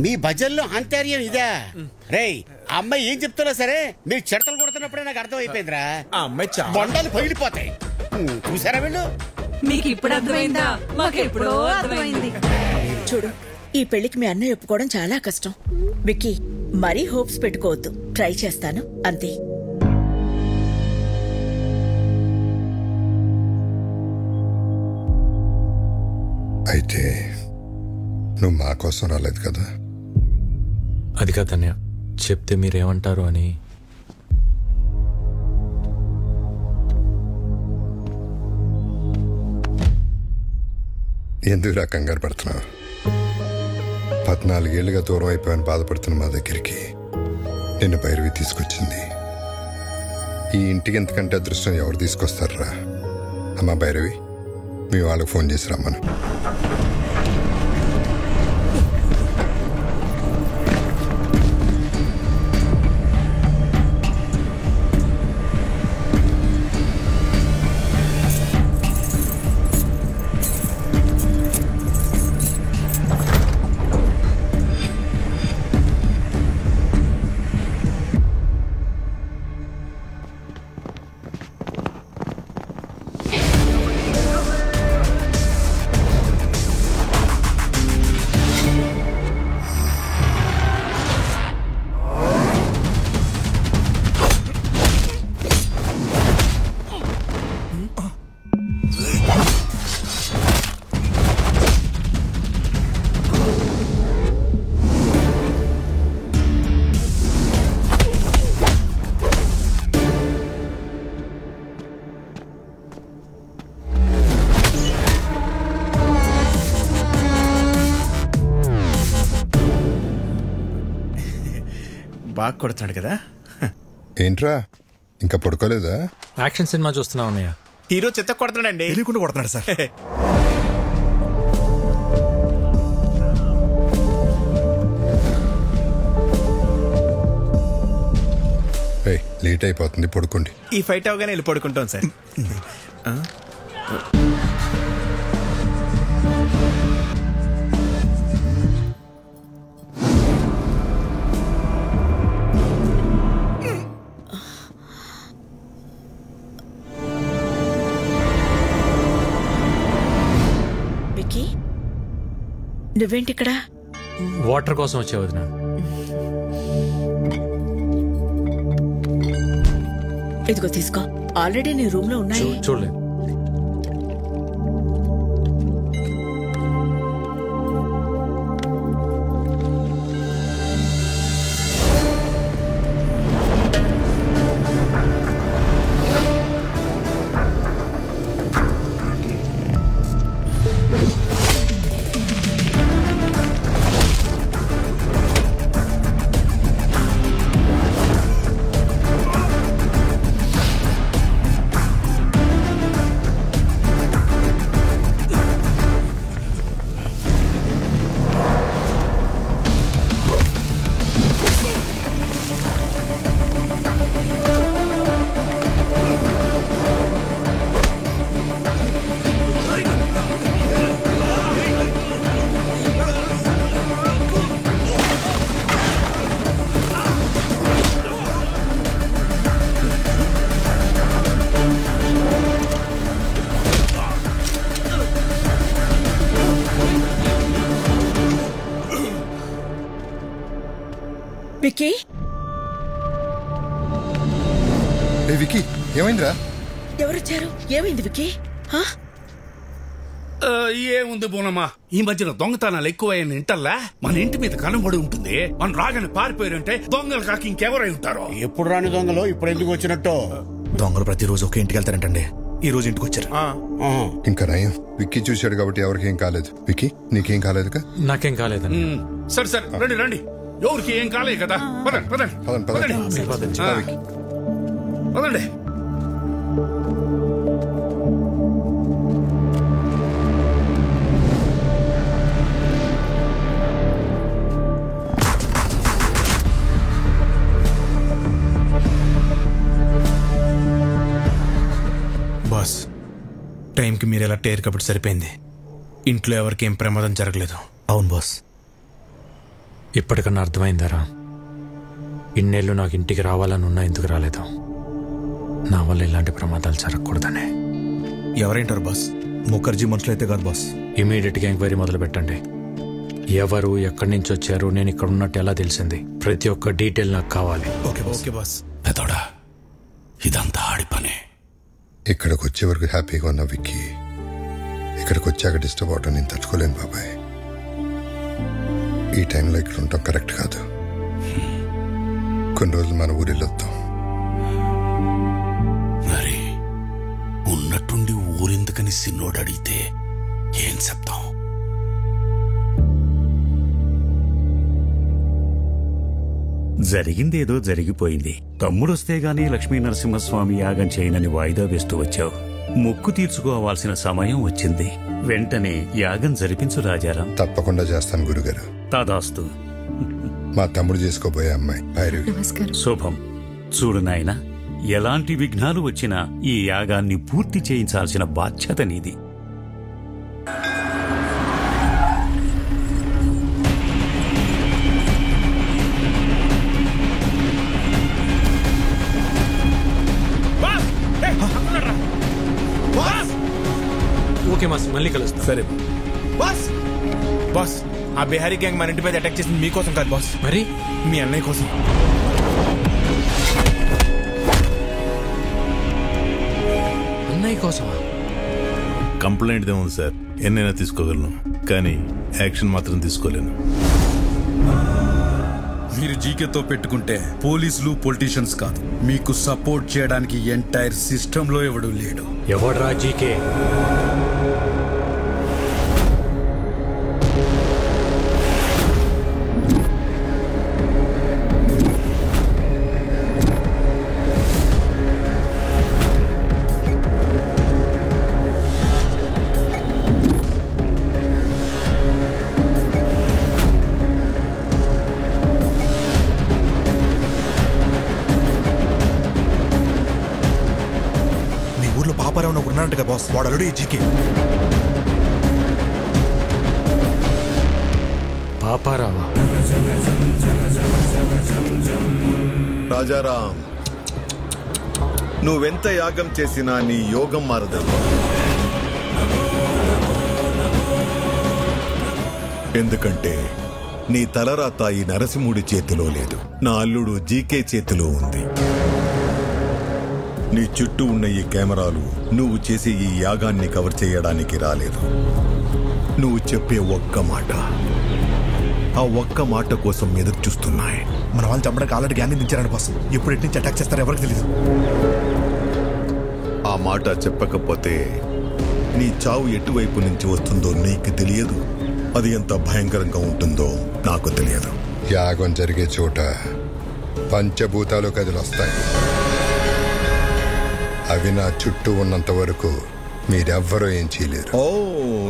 మీ భజన్లో అంతర్యం ఇదా? రేయ్, అమ్మాయి ఏం చెప్తున్నా సరే మీరు చెడతలు కొడుతున్నప్పుడే నాకు అర్థం అయిపోయిందిరా. బొండాలు పగిలిపోతాయి. చూసారా వీళ్ళు? మీకు ఇప్పుడు అర్థమైందా? మాకెప్పుడో అర్థమైంది. చూడు, ఈ పెళ్లికి మీ అన్నయ్య ఒప్పుకోవడం చాలా కష్టం. విక్కీ, మరీ హోప్స్ పెట్టుకోవద్దు. ట్రై చేస్తాను అంతే. అయితే నువ్వు మా కోసం రాలేదు కదా? అది కాదన్నయ్య, చెప్తే మీరేమంటారు అని. ఎందుకురా కంగారు పడుతున్నావు? 14 ఏళ్ళుగా దూరం అయిపోయాను బాధపడుతున్న మా దగ్గరికి నిన్ను భైరవి తీసుకొచ్చింది. ఈ ఇంటికి ఎంతకంటే అదృష్టం ఎవరు తీసుకొస్తారా? అమ్మా భైరవి, మీ వాళ్ళకి ఫోన్ చేసి రమ్మను. బాగా కొడుతున్నాడు కదా? ఏంట్రా ఇంకా పడుకోలేదా? యాక్షన్ సినిమా చూస్తున్నావు అన్నయ్య. హీరో చెత్త కొడుతున్నాడండి. తెలియకుండా కొడుతున్నాడు సార్. లేట్ అయిపోతుంది, పడుకోండి. ఈ ఫైట్ అవగానే వెళ్ళి పడుకుంటాం సార్. విక్కీ, నువ్వేంటిక్కడ? వాటర్ కోసం వచ్చే వదిన. ఇదిగో తీసుకో. ఆల్రెడీ నీ రూమ్ లో ఉన్నాయి. చూడలేదు. విక్కీ, విక్కీ ఏమైందిరా? ఎవరొచ్చారు? ఏమైంది విక్కీ? ఏముంది బోనమ్మా, ఈ మధ్యన దొంగతనాలు ఎక్కువైన ఇంటల్లా మన ఇంటి మీద కనబడి ఉంటుంది. మన రాగానే పారిపోయారంటే దొంగలు కాక ఇంకెవరై ఉంటారో. ఎప్పుడు రాని దొంగలు ఇప్పుడు ఎందుకు వచ్చినట్టు? దొంగలు ప్రతిరోజు ఒక ఇంటికి వెళ్తారంటండి. ఈ రోజు ఇంటికి వచ్చారు. ఇంకా నయం, విక్కీ చూశాడు కాబట్టి ఎవరికి ఏం కాలేదు. విక్కీ నీకేం కాలేదుగా? నాకేం కాలేదండి. సరే సరే, రండి రండి. ఎవరికి ఏం కాలేదు కదా? పదండి పదండి పదండి పదండి. బాస్, టైంకి మీరు ఎలా టేర్ కాబట్టి సరిపోయింది. ఇంట్లో ఎవరికి ఏం ప్రమాదం జరగలేదు. అవును బాస్. ఇప్పటికన్నా అర్థమైందారా? ఇన్నేళ్ళు నాకు ఇంటికి రావాలని ఉన్నా ఎందుకు రాలేదు? నా వల్ల ఇలాంటి ప్రమాదాలు జరగకూడదనే. ఎవరైంటారు బాస్? ముఖర్జీ మనుషులైతే కాదు బాస్. ఇమీడియట్గా ఎంక్వైరీ మొదలు పెట్టండి. ఎవరు, ఎక్కడి నుంచి వచ్చారు, నేను ఇక్కడ ఉన్నట్టు ఎలా తెలిసింది, ప్రతి ఒక్క డీటెయిల్ నాకు కావాలి. Okay boss. పెదోడా, ఇదంతా ఆడి పనే. ఇక్కడికి వచ్చే వరకు హ్యాపీగా ఉన్న విక్కీ ఇక్కడికి వచ్చాక డిస్టర్బ్ అవటం నేను తట్టుకోలేను బాబాయ్. ఈ టైంలో ఇక్కడ ఉండటం కరెక్ట్ కాదు. కొన్ని రోజులు మన ఊరిలోద్దాం. మరి ఉన్నట్టుండి ఊరెందుకని సిన్నోడు అడిగితే ఏం చెప్తాం? జరిగిందేదో జరిగిపోయింది. తమ్ముడొస్తే గానీ లక్ష్మీ నరసింహస్వామి యాగం చేయనని వాయిదా వేస్తూ వచ్చావు. మొక్కు తీర్చుకోవాల్సిన సమయం వచ్చింది. వెంటనే యాగం జరిపించు రాజారాం. తప్పకుండా చేస్తాను గురుగారు. తదాస్తు. మా తమ్ముడు చేసుకోబోయే అమ్మాయి భైరవి. శుభం. చూడు నాయనా, ఎలాంటి విఘ్నాలు వచ్చినా ఈ యాగాన్ని పూర్తి చేయించాల్సిన బాధ్యత నీది. ఓకే మాస్, మళ్ళీ కలుస్తా. సరే బాస్. బాస్, ఆ బిహారీ గ్యాంగ్ మన ఇంటి మీద అటాక్ చేసింది మీకోసం కాదు బాస్, మరి మీ అన్నయ్య కోసం. అన్నయ్య కోసమా? కంప్లైంట్ ఏముంది సార్, ఎన్నైనా తీసుకోగలను, కానీ యాక్షన్ మాత్రం తీసుకోలేను. మీరు జీకేతో పెట్టుకుంటే పోలీసులు పొలిటీషియన్స్ కాదు, మీకు సపోర్ట్ చేయడానికి ఎంటైర్ సిస్టమ్ లో ఎవడు లేడు. ఎవడ్రా జీకే? పాపారావు నాకు ఉన్నారంటగా బాస్, వాడు అల్లుడు జీకే. పాపారావా? రాజారాం, నువ్వెంత యాగం చేసినా నీ యోగం మారదమ్మా. ఎందుకంటే నీ తలరాత ఈ నరసింహుడి చేతిలో లేదు, నా అల్లుడు జీకే చేతిలో ఉంది. నీ చుట్టూ ఉన్న ఈ కెమెరాలు నువ్వు చేసే ఈ యాగాన్ని కవర్ చేయడానికి రాలేదు. నువ్వు చెప్పే ఒక్క మాట, ఆ ఒక్క మాట కోసం ఎదురు చూస్తున్నాయి. మన వాళ్ళు చంపడానికి ఆల్రెడీ గ్యాంగ్ దించారని బాస్. ఎప్పుడు ఎటు నుంచి అటాక్ చేస్తారో ఎవరికి తెలియదు. ఆ మాట చెప్పకపోతే నీ చావు ఎటువైపు నుంచి వస్తుందో నీకు తెలియదు, అది ఎంత భయంకరంగా ఉంటుందో నాకు తెలియదు. యాగం జరిగే చోట పంచభూతాలు కదిలొస్తాయి. అవి నా చుట్టూ ఉన్నంత వరకు మీరెవ్వరూ ఏం చేయలేరు. ఓ,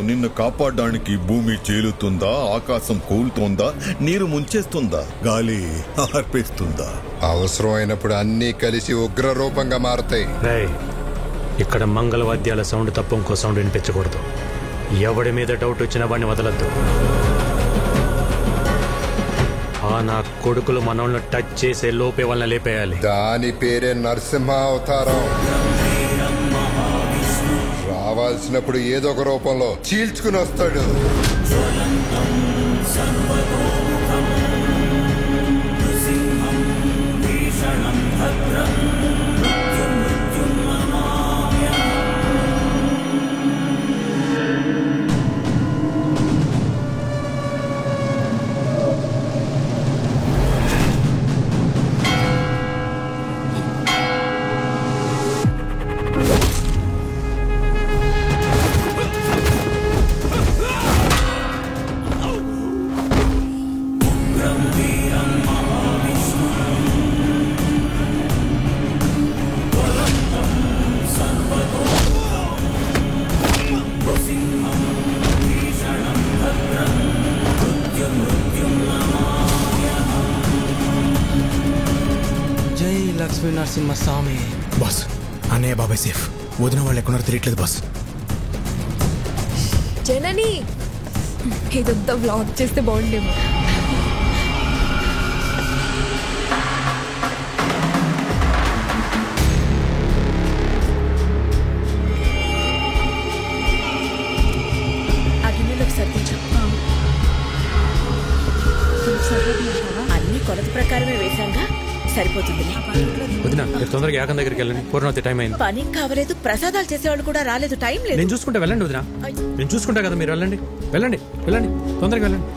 నిన్ను కాపాడడానికి భూమి చీలుతుందా, ఆకాశం కూలుతోందా, నీరు ముంచేస్తుందా, గాలి ఆర్పేస్తుందా? అవసరమైనప్పుడు అన్నీ కలిసి ఉగ్ర రూపంగా మారతాయి. ఇక్కడ మంగళవాద్యాల సౌండ్ తప్ప ఇంకో సౌండ్ వినిపించకూడదు. ఎవడి మీద డౌట్ వచ్చినా వాడిని వదలద్దు. నా కొడుకులు మనల్ని టచ్ చేసే లోపే వాళ్ళని లేపేయాలి. దాని పేరే నరసింహ అవతారం. రావాల్సినప్పుడు ఏదో ఒక రూపంలో చీల్చుకుని వస్తాడు. లక్ష్మీ నరసింహస్వామి. బాస్, అన్నయ్య బాబాయ్ సేఫ్. వదిన వాళ్ళు ఎక్కడున్నారో తెలియట్లేదు బాస్. జనని, ఇదంతా వ్లాగ్ చేస్తే బాగుండేమో. కొలత ప్రకారమే వేశాంగా, సరిపోతుందిలే. వదినా మీరు తొందరగా యాగం దగ్గరికి వెళ్ళండి, పూర్ణవతి టైం అయింది. పని కావలేదు, ప్రసాదాలు చేసేవాళ్ళు కూడా రాలేదు, టైం లేదు. నేను చూసుకుంటా, వెళ్ళండి వదినా, నేను చూసుకుంటా కదా, మీరు వెళ్ళండి వెళ్ళండి వెళ్ళండి, తొందరగా వెళ్ళండి.